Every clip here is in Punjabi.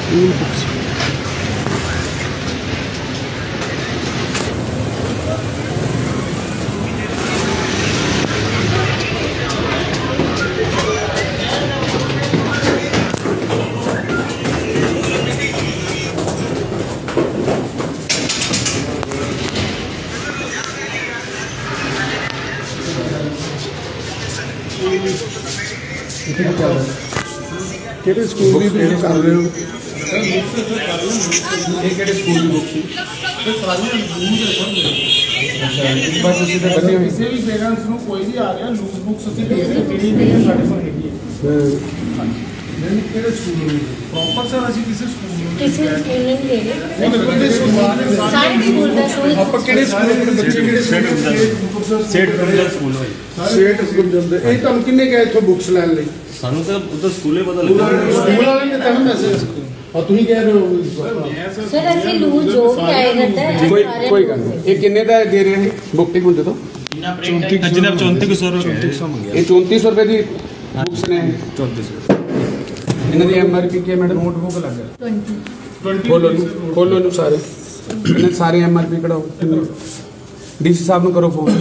स्कूल बुक्स ਕਿਹੜੇ ਸਕੂਲ ਦੀ ਤੁਸੀਂ ਕਰ ਰਹੇ ਹੋ? ਇਹ ਕਿਹੜੇ ਸਕੂਲ ਦੀ ਬੁੱਕ ਸੀ? ਬਸ ਤੁਸੀਂ ਤਾਂ ਬੰਨੇ ਹੋਏ ਕਿਸੇ ਵੀ ਪੇਰੈਂਟਸ ਨੂੰ ਕੋਈ ਵੀ ਆ ਰਿਹਾ ਲੂਜ਼ ਬੁੱਕਸ ਅਸੀਂ ਦੇ ਰਹੇ ਜਿਹੜੀ ਨਹੀਂ ਹੈ ਸਾਡੇ ਕੋਲ ਹੈਗੀ ਹੈ। ਨਹੀਂ ਕਿਹੜੇ ਸਕੂਲ ਨੂੰ ਪ੍ਰੋਪਰ ਸਰ ਅਸੀਂ ਕਿਸੇ ਸਕੂਲ ਨੂੰ ਕਿਸੇ ਸਕੂਲ ਨਹੀਂ ਦੇ ਰਹੇ ਸਾਰੇ ਸਕੂਲ ਦਾ ਸਕੂਲ ਆਪਾਂ ਕਿਹੜੇ ਸਕੂਲ ਦੇ ਬੱਚੇ ਕਿਹੜੇ ਸਕੂਲ ਸੇਠ ਗੁਰਜਰ ਸਕੂਲ ਹੋਈ ਸੇਠ ਗੁਰਜਰ ਦੇ ਇਹ ਤੁਹਾਨੂੰ ਕਿੰਨੇ ਗਏ ਇੱਥੋਂ ਬੁੱਕਸ ਲੈਣ ਲਈ? ਸਾਨੂੰ ਤਾਂ ਉਧਰ ਸਕੂਲੇ ਪਤਾ ਲੱਗਾ ਸਕੂਲ ਵਾਲੇ ਨੇ ਤੁਹਾਨੂੰ ਮੈਸੇਜ और तुम कह रहे हो सर ऐसे लूज जो भी आया करता है कोई गल नहीं। ये किन्ने दा दे रहे हैं बुक टिक होंगे तो 3400 ये 3400 रुपए की बुक्स ने 3400 इन्हां दी एमआरपी की मैडम नोटबुक लग गया 20 खोलो नु सारे इन्हां सारे एमआरपी कढाओ डीसी साहब नु करो फोन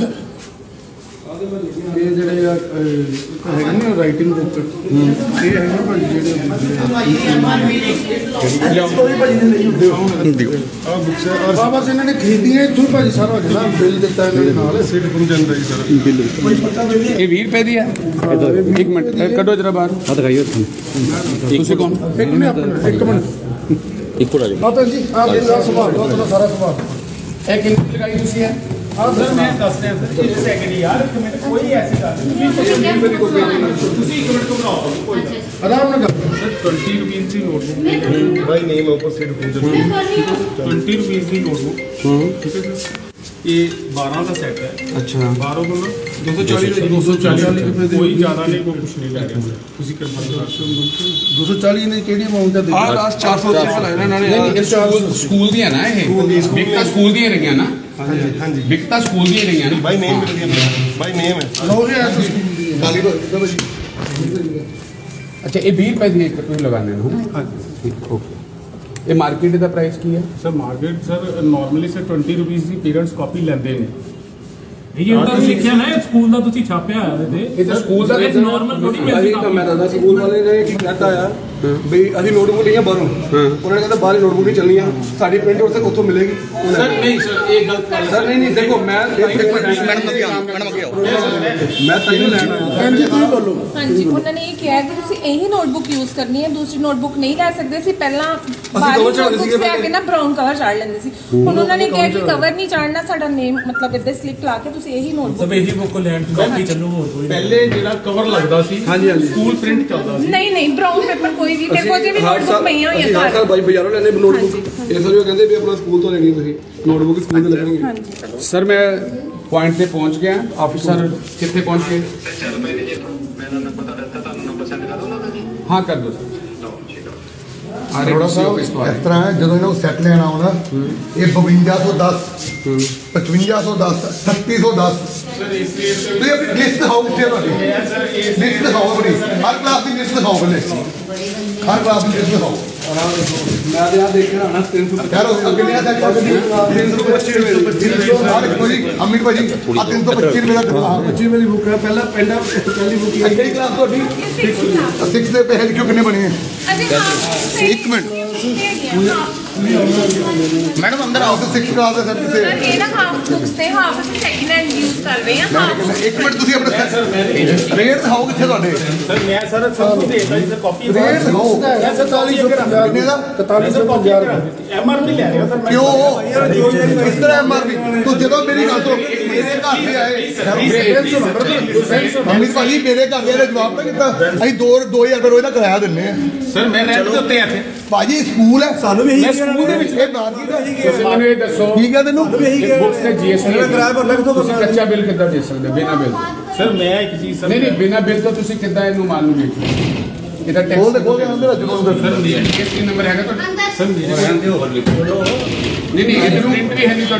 ये ਜਿਹੜੇ ਹੈਗੇ ਨੇ ਰਾਈਟਿੰਗ ਦੇ ਉੱਪਰ ਇਹ ਹੈਗਾ ਭਾਜੀ ਜਿਹੜੇ ਆ ਬੁੱਕਸ ਆ ਬਸ ਇਹਨਾਂ ਨੇ ਖਰੀਦੀਆਂ ਇੱਥੋਂ ਭਾਜੀ ਸਾਰਾ ਜਿਹੜਾ ਬਿੱਲ ਦਿੱਤਾ ਇਹਨਾਂ ਦੇ ਨਾਲ ਸਿੱਟ ਪੁੰਨ ਜਾਂਦਾ ਜੀ ਸਾਰਾ ਬਿੱਲ ਇਹ 20 ਰੁਪਏ ਦੀ ਹੈ ਇੱਕ ਮਿੰਟ ਕੱਢੋ ਜਰਾ ਬਾਹਰ ਆ ਦਿਖਾਈਓ ਤੁਸੀਂ ਕੌਣ ਇੱਕ ਮਿੰਟ ਇੱਕੋ ਰਾਜੀ ਮਾਤਾ ਜੀ ਆਪ ਦਾ ਸੁਭਾਅ ਤੁਹਾਡਾ ਸਾਰਾ ਸੁਭਾਅ ਇਹ ਕਿੰਨੀ ਲਗਾਈ ਤੁਸੀਂ ਹੈ हाँ सर मैं दस रहा सर एक सेकंड यार एक मिनट कोई ऐसी बात नहीं तुसी एक मिनट घबराओ कोई आराम ना कर सर 20 रुपीस की नोटबुक भाई नेम ऊपर से 20 रुपीस की नोटबुक ठीक है सर ये 12 का सेट है अच्छा 12 को ना 240 रुपए कोई ज़्यादा नहीं कोई कुछ नहीं ले रहा तुसी कर 240 ने केडी अमाउंट है आ लास्ट 400 रुपए का लेना ना नहीं स्कूल दी है ना ये बिकता स्कूल दी रही है ना हां जी बिकता स्कूल दी रही है ना भाई नेम मिल गया भाई नेम है लो रे गाली तो अच्छा ये 20 रुपए दी एक कोई लगाने ना हां जी ओके ये मार्केट का प्राइस की है sir market sir normally sir 20 rupees की पेरेंट्स कॉपी लेंदे ने ये उधर लिखिਆ ਨਾ ਸਕੂਲ ਦਾ ਤੁਸੀਂ ਛਾਪਿਆ ਆ ਇਹਦੇ ਇਹ ਤਾਂ ਸਕੂਲ ਦਾ ਇਹ ਨਾਰਮਲ ਥੋੜੀ ਮਿਲਦੀ ਤਾਂ ਮੈਂ ਦੱਸਦਾ ਸਕੂਲ ਵਾਲੇ ਨੇ ਕੀ ਕਹਿਤਾ ਆ ਵੀ ਅਸੀਂ ਨੋਟਬੁੱਕ ਲਈਆਂ ਬਾਹਰੋਂ ਉਹਨਾਂ ਨੇ ਕਹਿੰਦਾ ਬਾਹਰ ਨੋਟਬੁੱਕ ਨਹੀਂ ਚੱਲਣੀ ਆ ਸਾਡੀ ਪ੍ਰਿੰਟ ਉੱਥੇ ਉੱਥੋਂ ਮਿਲੇਗੀ सर नहीं सर ये गलत बात ਸਰ ਨਹੀਂ ਦੇਖੋ ਮੈਂ ਮੈਡਮ ਅੱਗੇ ਆਓ ਮੈਂ ਤੈਨੂੰ ਲੈਣਾ ਹਾਂਜੀ ਤੁਸੀਂ ਬੋਲੋ ਹਾਂਜੀ ਉਹਨਾਂ ਨੇ ਇਹ ਕਿਹਾ ਕਿ ਤੁਸੀਂ ਇਹੀ ਨੋਟਬੁੱਕ ਯੂਜ਼ ਕਰਨੀ ਹੈ ਦੂਸਰੀ ਨੋਟਬੁੱਕ ਨਹੀਂ ਲੈ ਸਕਦੇ ਸੀ ਪਹਿਲਾਂ ਬਾਹਰ ਨੋਟਬੁੱਕ ਤੇ ਆ ਕੇ ਨਾ ਬਰਾਊਨ ਕਵਰ ਚਾੜ ਲੈਂਦੇ ਸੀ ਹੁਣ ਉਹਨਾਂ ਨੇ ਕਿਹਾ ਕਿ ਕਵਰ ਨਹੀਂ ਚਾੜਨਾ ਸਾਡਾ ਨੇਮ ਮਤਲਬ ਇੱਦਾਂ ਸਲਿੱਪ ਲਾ ਕੇ ਤੁਸੀਂ ਇਹੀ ਨੋਟਬੁੱਕ ਇਹੀ ਬੁੱਕ ਲੈਣ ਕਾਪੀ ਚੱਲੂ ਹੋਰ ਕੋਈ पहले ਜਿਹੜਾ ਕਵਰ ਲੱਗਦਾ ਸੀ ਹਾਂਜੀ ਹਾਂਜੀ ਸਕੂਲ ਪ੍ਰਿੰਟ ਚੱਲਦਾ ਸੀ ਨਹੀਂ ਬਰਾਊਨ ਪੇਪਰ ਕੋਈ ਵੀ ਮੇਰੇ ਕੋਲ ਜੇ ਵੀ ਨੋਟਬੁੱਕ ਪਈਆਂ ਹੋਈਆਂ ਹਰ ਸਾਲ ਬਾਈ ਬਾਜ਼ਾਰੋਂ ਲੈਣੇ ਨੋਟਬੁੱਕ ਇਸ ਵਾਰੀ ਉਹ ਕਹਿੰਦੇ ਵੀ ਆਪਣਾ ਸਕੂਲ ਤੋਂ ਲੈਣੀ ਤੁਸੀਂ ਨੋਟਬੁੱਕ ਸਕੂਲ ਤੋਂ ਲੱਗਣਗੇ ਹਾਂਜੀ सर मैं पॉइंट पे पहुंच गया ऑफिसर कितने पहुंच गए हाँ कर दो थोड़ा सा इस तरह है जो इन्होंने सैट लेना होना ये 5210 5510 3610 तो ये लिस्ट दिखाओ कितने लिस्ट दिखाओ अपनी हर क्लास की लिस्ट दिखाओ पहले हर क्लास की लिस्ट दिखाओ ਮੈਂ ਤੇ ਆ ਦੇਖ ਰਿਹਾ ਨਾ 300 कह रहा हूं कितने सैट 325 रुपए अमित भाजी आ 325 रुपए का 25 मेरी बुक है पहला पहली बुक ਕਿਹੜੀ ਕਲਾਸ ਤੁਹਾਡੀ 6 ਦੇ पैसे क्यों कितने बने हैं एक मिनट मैडम अंदर आओ 6 क्लास है सर किसे ਸਰ ਇਹ ਨਾ ਹਾਫ ਬੁੱਕਸ ਤੇ ਹਾਫ ਅਸੀਂ ਸੈਕਿੰਡ ਹੈਂਡ ਯੂਜ਼ ਕਰ ਰਹੇ ਹਾਂ ਹਾਫ एक मिनट ਤੁਸੀਂ ਆਪਣੇ ਰੇਟ ਦਿਖਾਓ ਕਿੱਥੇ ਤੁਹਾਡੇ ਸਰ ਮੈਂ ਸਰ ਸਭ ਨੂੰ ਦੇਤਾ ਜੀ ਕਾਪੀ ਰੇਟ ਦਿਖਾਓ ਮੈਂ 4750 ਕਿੰਨੇ ਦਾ 4750 ਐਮਆਰਪੀ ਲੈ ਰਿਹਾ ਸਰ ਕਿਉਂ ਇਸ ਤਰ੍ਹਾਂ ਐਮਆਰਪੀ ਤੂੰ ਜਦੋਂ ਮੇਰੀ ਗੱਲ ਤੋਂ ਮੇਰੇ ਘਰ ਤੇ ਆਏ ਅਮਿਤ ਭਾਜੀ ਮੇਰੇ ਘਰ ਦੇ ਜਵਾਬ ਤਾਂ ਕੀਤਾ ਅਸੀਂ 2000 ਰੁਪਏ ਰੋਜ਼ ਦਾ ਕਿਰਾਇਆ ਦਿੰਨੇ ਆ ਸਰ ਮੈਂ ਰੈਂਟ ਦੇ ਉੱਤੇ ਆ ਇੱਥੇ ਭਾਜੀ ਸਕੂਲ ਹੈ ਸਾਨੂੰ ਵੀ ਮੈਂ ਸਕੂਲ ਦੇ ਵਿੱਚ ਇਹ ਮਾਰਕੀਟ ਹੈ ਤੁਸੀਂ ਮੈਨੂੰ ਇਹ ਦੱਸੋ ਠੀਕ ਹੈ ਤੈਨੂੰ ਬੁੱਕਸ ਤੇ ਜੀਐਸਟੀ ਕਿਰਾਇਆ ਭਰਨਾ ਕਿੱਥੋਂ ਤੁਸੀਂ ਕੱਚਾ ਬਿੱਲ ਕਿੱਦਾਂ ਦੇ ਸਕਦੇ ਬਿਨਾ ਬਿੱਲ ਸਰ ਮੈਂ ਇੱਕ ਚੀਜ਼ ਸਰ ਨਹੀਂ ਬਿਨਾ ਬਿੱਲ ਤੋਂ ਤੁਸੀਂ ਕਿੱਦਾਂ ਇਹਨੂੰ ਮਾਲ ਨੂੰ ਵੇਚੋ ਇਹਦਾ ਟੈਕਸ ਖੋਲ ਦੇ ਅੰਦਰ ਜਦੋਂ ਸਰ ਜੀਐਸਟੀ ਨੰਬਰ ਹੈਗਾ ਤੁਹਾਡਾ ਸਰ ਮੇਰੇ ਰਹਿੰਦੇ ਓਵਰ नहीं ये प्रिंट भी है नहीं तो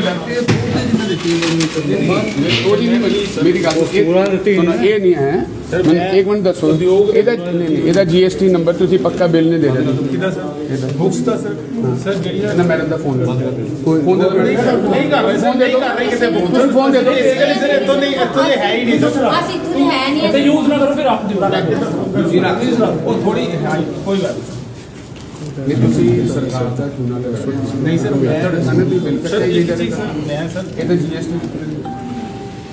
वो चीज नहीं बनी मेरी गल सुनो ये नहीं है एक मिनट दसो ਇਹਦਾ GST ਨੰਬਰ ਤੁਸੀਂ ਪੱਕਾ ਬਿੱਲ ਨਹੀਂ ਦੇ ਰਹੇ ਕਿਹਦਾ ਸਰ ਬੁੱਕਸ ਦਾ ਸਰ ਜਿਹੜੀਆਂ ਨਾ ਮੈਡਮ ਦਾ ਫੋਨ ਫੋਨ ਦੇ ਨਹੀਂ ਕਰ ਰਹੇ ਸਰ ਨਹੀਂ ਕਰ ਰਹੇ ਕਿਤੇ ਫੋਨ ਦੇ ਦਿਓ ਸਰ ਇੱਥੋਂ ਦੇ ਹੈ ਹੀ ਨਹੀਂ ਸਰ ਅਸੀਂ ਇੱਥੇ ਹੈ ਨਹੀਂ ਤੇ ਯੂਜ਼ ਨਾ ਕਰੋ ਫਿਰ ਰੱਖ ਦਿਓ ਤੁਸੀਂ ਰੱਖ ਉਹ ਥੋੜੀ ਕੋਈ ਗੱਲ ਨਹੀਂ ਤੁਸੀਂ ਸਰਕਾਰ ਦਾ ਚੂਨਾ ਲਗਾ ਨਹੀਂ ਸਰ ਮੈਂ ਤੁਹਾਡੇ ਸਾਹਮਣੇ ਤੁਸੀਂ ਬਿੱਲ ਸਰ ਕੱਟਿਆ ਇੱਕ ਚੀਜ਼ ਸਰ ਮੈਂ ਸਰ ਇਹਦਾ GST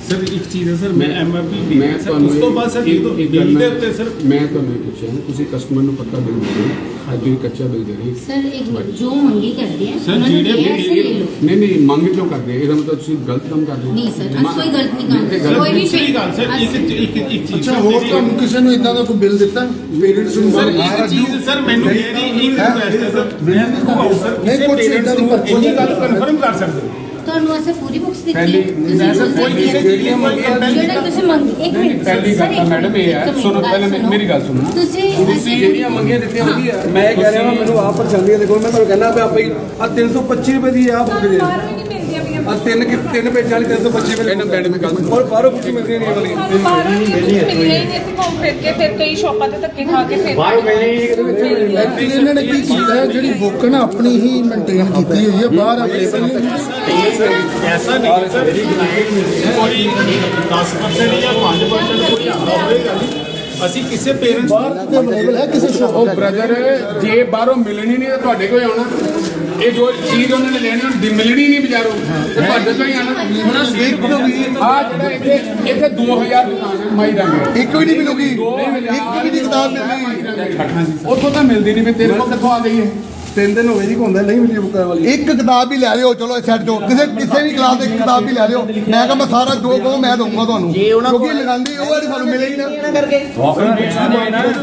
ਸਰ ਇੱਕ ਚੀਜ਼ ਹੈ ਸਰ ਮੈਂ MRP ਵੀ ਮੈਂ ਸਰ ਉਸ ਤੋਂ ਬਾਅਦ ਸਰ ਜਦੋਂ ਬਿੱਲ ਦੇ ਉੱਤੇ ਸਰ ਮੈਂ ਤੁਹਾਨੂੰ ਇਹ ਪੁੱਛਿਆ ਤੁਸੀਂ ਕਸਟਮਰ ਨੂੰ ਪੱਕਾ ਬਿੱਲ ਦੇ ਰਹੇ ਅੱਜ ਤੁਸੀਂ ਕੱਚਾ ਬਿੱਲ ਦੇ ਰਹੇ ਸਰ ਇੱਕ ਜੋ ਮੰਗੀ ਕਰਦੇ ਆ ਸਰ ਉਹਨਾਂ ਨੂੰ ਜਿਹੜੇ ਕਿਹਾ ਸੀ ਲੈ ਲਓ। ਨਹੀਂ ਮੰਗ ਕਿਉਂ ਕਰਦੇ ਇਹਦਾ ਮਤਲਬ ਤੁਸੀਂ ਗਲਤ ਕੰਮ ਕਰ ਰਹੇ ਹੋ ਨਹੀਂ ਸਰ ਅਸੀਂ ਕੋਈ ਗਲਤ ਨਹੀਂ ਕਰਦੇ ਕੋਈ ਵੀ ਦੂਸਰੀ ਗੱਲ ਸਰ ਇੱਕ ਚੀਜ਼ ਅੱਛਾ ਹੋਰ ਤੁਹਾਨੂੰ ਕਿਸੇ ਨੂੰ ਇਦਾਂ ਦਾ ਕੋਈ ਬਿੱਲ ਦਿੱਤਾ ਪੇਰੈਂਟਸ ਨੂੰ ਸਰ ਇੱਕ ਚੀਜ਼ ਸਰ ਮੈਨੂੰ ਮੇਰੀ ਇੱਕ ਰਿਕੁਐਸਟ ਹੈ ਸਰ ਮੈਂ ਸਰ ਨਹੀਂ, ਕੁਛ ਏਦਾਂ ਦੀ ਪਰਚੀ ਇੰਨੀ ਗੱਲ ਕਨਫਰਮ ਕਰ ਸਕਦੇ ਹੋ ਤੁਹਾਨੂੰ ਅਸੀਂ ਪੂਰੀ ਬੁੱਕਸ ਦਿੱਤੀ ਪਹਿਲੀ- ਹੈ ਸਰ ਕੋਈ ਕਿਸੇ ਚੀਜ਼ ਦੀ ਕੋਈ ਜਿਹੜਾ ਤੁਸੀਂ ਮੰਗੀ ਇੱਕ ਮਿੰਟ ਪਹਿਲੀ ਗੱਲ ਤਾਂ ਮੈਡਮ ਇਹ ਹੈ ਸੁਣੋ ਪਹਿਲਾਂ ਮੇਰੀ ਗੱਲ ਸੁਣੋ ਤੁਸੀਂ ਜਿਹੜੀਆਂ ਮੰਗੀਆਂ ਦਿੱਤੀਆਂ ਵਧੀਆ ਮੈਂ ਇਹ ਕਹਿ ਰਿਹਾ ਮੈਨੂੰ ਆਪ ਪਰੇਸ਼ਾਨੀਆਂ ਦੇਖੋ ਮੈਂ ਤੁਹਾਨੂੰ ਕਹਿੰਦਾ ਆਪੇ ਹੀ ਆ 325 ਰੁਪਏ ਦੀ ਆ ਬੁੱਕ ਦੇ ਬਾਹਰੋਂ ਨਹੀਂ ਮਿਲਦੀਆਂ ਪਈਆਂ ਆ ਤਿੰਨ ਪੇਜਾਂ ਵਾਲੀ 325 ਰੁਪਏ ਇਹਨਾਂ ਮੈਡਮ ਗੱਲ ਔਰ ਬਾਹਰੋਂ ਬੁੱਕ ਮਿਲਦੀਆਂ ਨਹੀਂ ਵਾਲੀ ਸਾਨੂੰ ਬਾਹਰੋਂ ਨਹੀਂ ਮਿਲਦੀਆਂ ਨਹੀਂ ਅਸੀਂ ਘੁੰਮ ਫਿਰ ਕੇ ਫਿਰ ਕਈ ਸ਼ੌਪਾਂ ਤੇ ਧੱਕੇ ਖਾ ਕੇ ਫਿਰ ਐਕਚੁਅਲੀ ਇਹਨਾਂ ਨੇ ਕੀ ਕੀਤਾ ਹੈ ਜਿਹੜੀ ਬੁੱਕ ਨਾ ਆਪਣੀ ਹੀ ਮੇਨਟੇਨ ਕੀਤੀ ਹੋਈ ਹੈ ਬਾਹਰ ਅਵੇਲੇਬਲ ऐसा नहीं है सर कोई 10% या 5% कोई होएगा नहीं ਅਸੀਂ ਕਿਸੇ ਪੇਰੈਂਟਸ ਅਵੇਲੇਬਲ ਹੈ ਕਿਸੇ ਸ਼ੌਪ ਉਹ ਬ੍ਰਦਰ ਜੇ ਬਾਹਰੋਂ ਮਿਲਣੀ ਨਹੀਂ ਤਾਂ ਤੁਹਾਡੇ ਕੋਲ ਆਉਣਾ ਇਹ ਜੋ ਚੀਜ਼ ਉਹਨਾਂ ਨੇ ਲੈਣੀ ਉਹਨੂੰ ਮਿਲਣੀ ਨਹੀਂ ਬਾਜ਼ਾਰੋਂ ਤੇ ਤੁਹਾਡੇ ਕੋਲ ਹੀ ਆਉਣਾ ਆ ਜਿਹੜਾ ਇੱਥੇ 2000 ਦੁਕਾਨ ਹੈ ਮਾਈ ਰੰਗ ਇੱਕ ਵੀ ਨਹੀਂ ਮਿਲੂਗੀ ਇੱਕ ਵੀ ਨਹੀਂ ਕਿਤਾਬ ਮਿਲਣੀ ਉੱਥੋਂ ਤਾਂ ਮਿਲਦੀ ਨਹੀਂ ਵੀ ਤੇਰੇ ਕੋਲ ਕਿੱਥੋਂ ਆ ਗਈ ਹੈ 3 ਦਿਨ ਹੋ ਗਏ ਜੀ ਘੁੰਮਦਾ ਨਹੀਂ ਮਿਲੀ ਬੁੱਕਾਂ ਵਾਲੀ ਇੱਕ ਕਿਤਾਬ ਵੀ ਲੈ ਲਿਓ ਚਲੋ ਸੈੱਟ ਚੋਂ ਕਿਸੇ ਵੀ ਕਲਾਸ ਦੀ ਕਿਤਾਬ ਵੀ ਲੈ ਲਿਓ ਮੈਂ ਕਹਾਂ ਮੈਂ ਸਾਰਾ ਜੋ ਕਹੋ ਮੈਂ ਦਊਂਗਾ ਤੁਹਾਨੂੰ ਕਿਉਂਕਿ ਲਗਾਉਂਦੀ ਉਹ ਵਾਲੀ ਸਾਨੂੰ ਮਿਲੇਗੀ ਨਾ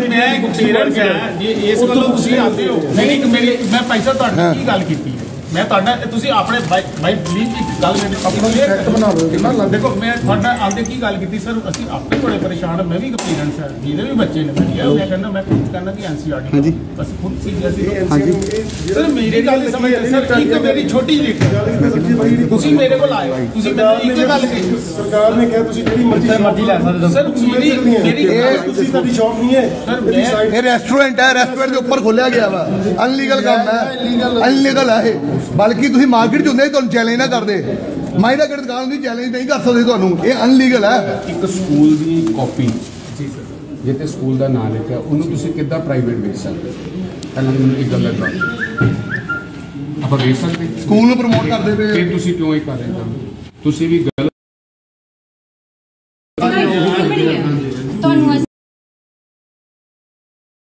ਮੈਂ ਇੱਕ ਪੇਰੈਂਟਸ ਹਾਂ ਜੇ ਇਸ ਗੱਲੋਂ ਤੁਸੀਂ ਆਉਂਦੇ ਹੋ ਨਹੀਂ ਮੈਂ ਪੈਸਾ ਤੁਹਾਡੀ ਕੀ ਗੱਲ ਕੀਤੀ ਮੈਂ ਤੁਹਾਡਾ ਤੁਸੀਂ ਆਪਣੇ ਬਾਈ ਪਲੀਜ਼ ਇੱਕ ਗੱਲ ਮੈਨੂੰ ਸੈੱਟ ਬਣਾ ਦਿਓ ਕਿੰਨਾ ਲੱਗ ਦੇਖੋ ਮੈਂ ਤੁਹਾਡਾ ਆਪਦੇ ਕੀ ਗੱਲ ਕੀਤੀ ਸਰ ਅਸੀਂ ਆਪੇ ਬੜੇ ਪਰੇਸ਼ਾਨ ਮੈਂ ਵੀ ਪੇਰੈਂਟਸ ਹਾਂ ਜਿਹਦੇ ਵੀ ਬੱਚੇ ਨੇ ਮੈਂ ਕਹਿੰਦਾ ਮੈਂ ਖੁਦ ਕਹਿੰਦਾ ਕਿ NCERT ਹਾਂਜੀ ਅਸੀਂ ਖੁਦ ਸੀ ਸਰ ਮੇਰੀ ਗੱਲ ਨਹੀਂ ਸਮਝਦੇ ਸਰ ਇੱਕ ਮੇਰੀ ਛੋਟੀ ਜਿਹੀ ਤੁਸੀਂ ਮੇਰੇ ਕੋਲ ਆਏ ਹੋ ਤੁਸੀਂ ਮੈਨੂੰ ਇੱਕ ਗੱਲ ਕਹੀ ਸਰਕਾਰ ਨੇ ਕਿਹਾ ਤੁਸੀਂ ਜਿਹੜੀ ਮਰਜ਼ੀ ਲੈ ਸਕਦੇ ਸਰ ਮੇਰੀ ਤੁਸੀਂ ਸਾਡੀ ਸ਼ੌਪ ਨਹੀਂ ਹੈ ਸਰ ਮੈਂ ਇਹ ਰੈਸਟੋਰੈਂਟ ਹੈ ਰੈਸਟੋਰੈਂਟ ਦੇ ਉੱਪਰ ਖੋਲਿਆ ਗਿਆ ਵਾ ਅਨਲੀਗਲ ਕੰਮ ਹੈ ਅਨਲੀਗਲ ਹੈ ਇਹ ਬਲਕਿ ਤੁਸੀਂ ਮਾਰਕੀਟ 'ਚ ਹੁੰਦੇ ਤੁਹਾਨੂੰ ਚੈਲੰਜ ਨਾ ਕਰਦੇ ਮਾਈਦਾ ਕਿਹੜੀ ਦੁਕਾਨ ਦੀ ਚੈਲੰਜ ਨਹੀਂ ਕਰ ਸਕਦੇ ਤੁਹਾਨੂੰ ਇਹ ਅਨਲੀਗਲ ਹੈ ਇੱਕ ਸਕੂਲ ਦੀ ਕਾਪੀ ਜੇ ਤੇ ਸਕੂਲ ਦਾ ਨਾਮ ਲਿਖਿਆ ਉਹਨੂੰ ਤੁਸੀਂ ਕਿੱਦਾਂ ਪ੍ਰਾਈਵੇਟ ਵੇਚ ਸਕਦੇ ਪਹਿਲਾਂ ਮੈਨੂੰ ਇੱਕ ਗੱਲ ਦਾ ਆਪਾਂ ਵੇਚ ਸਕਦੇ ਸਕੂਲ ਨੂੰ ਪ੍ਰਮੋਟ ਕਰਦੇ ਪਏ ਫਿਰ ਤੁਸੀਂ ਕਿਉਂ ਇਹ ਕਰ ਰਹੇ ਹੋ ਤੁਸੀਂ ਵੀ ਗਲਤ ਤੁਹਾਨੂੰ